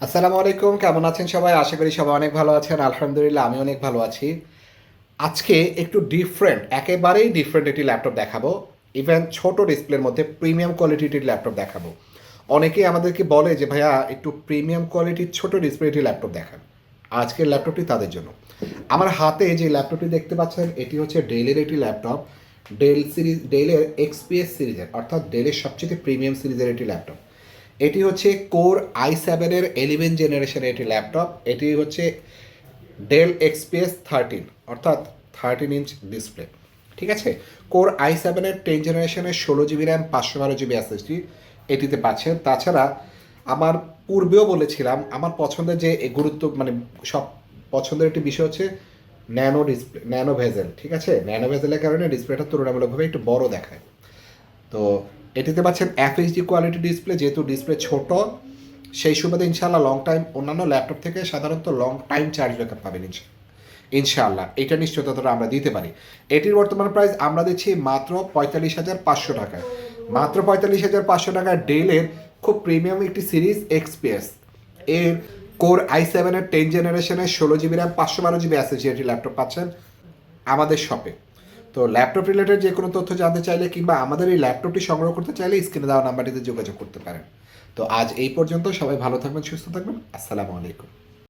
আসসালামু আলাইকুম, কেমন আছেন সবাই? আশা করি সবাই অনেক ভালো আছেন। আলহামদুলিল্লাহ আমি অনেক ভালো আছি। আজকে একটু ডিফারেন্ট, একেবারেই ডিফারেন্ট একটি ল্যাপটপ দেখাবো। ইভেন ছোট ডিসপ্লের মধ্যে প্রিমিয়াম কোয়ালিটির ল্যাপটপ দেখাবো। অনেকেই আমাদেরকে বলে যে ভাইয়া একটু প্রিমিয়াম কোয়ালিটির ছোট ডিসপ্লেটির ল্যাপটপ দেখান। আজকের ল্যাপটপটি তাদের জন্য। আমার হাতে যে ল্যাপটপটি দেখতে পাচ্ছেন এটি হচ্ছে ডেলের একটি ল্যাপটপ। ডেলের এক্সপিএস সিরিজের, অর্থাৎ ডেলের সবচেয়ে প্রিমিয়াম সিরিজের একটি ল্যাপটপ। এটি হচ্ছে কোর i7-এর 11 জেনারেশনের একটি ল্যাপটপ। এটি হচ্ছে ডেল এক্সপিএস 13, অর্থাৎ 13 ইঞ্চ ডিসপ্লে। ঠিক আছে, কোর i7-এর 10 জেনারেশনের 16 জিবি র্যাম, 512 জিবি এসএসডি এটিতে পাচ্ছেন। তাছাড়া আমার পূর্বেও বলেছিলাম আমার পছন্দের যে মানে সব পছন্দের একটি বিষয় হচ্ছে ন্যানো ডিসপ্লে, ন্যানো ভেজেল। ঠিক আছে, ন্যানো ভেজেলের কারণে ডিসপ্লেটা তুলনামূলকভাবে একটু বড় দেখায়। তো এটিতে পাচ্ছেন এফএইচডি কোয়ালিটি ডিসপ্লে। যেহেতু ডিসপ্লে ছোট, সেই সুবাদে ইনশাআল্লাহ লং টাইম অন্যান্য ল্যাপটপ থেকে সাধারণত লং টাইম চার্জ ব্যাকআপ পাবেন ইনশাআল্লাহ। এটা নিশ্চয়তা আমরা দিতে পারি। এটির বর্তমান প্রাইস আমরা দিচ্ছি মাত্র 45,500 টাকায়। মাত্র 45,500 টাকায় ডেলের খুব প্রিমিয়াম একটি সিরিজ এক্সপিএস এর কোর i7-এর 10 জেনারেশনের 16 জিবি র্যাম, 512 জিবি এসএসডি এটি ল্যাপটপ পাচ্ছেন আমাদের শপে। তো ল্যাপটপ রিলেটেড যে কোনো তথ্য জানতে চাইলে কিংবা আমাদের এই ল্যাপটপটি সংগ্রহ করতে চাইলে স্ক্রিনে দেওয়া নাম্বারটিতে যোগাযোগ করতে পারেন। তো আজ এই পর্যন্ত, সবাই ভালো থাকবেন, সুস্থ থাকবেন। আসসালামু আলাইকুম।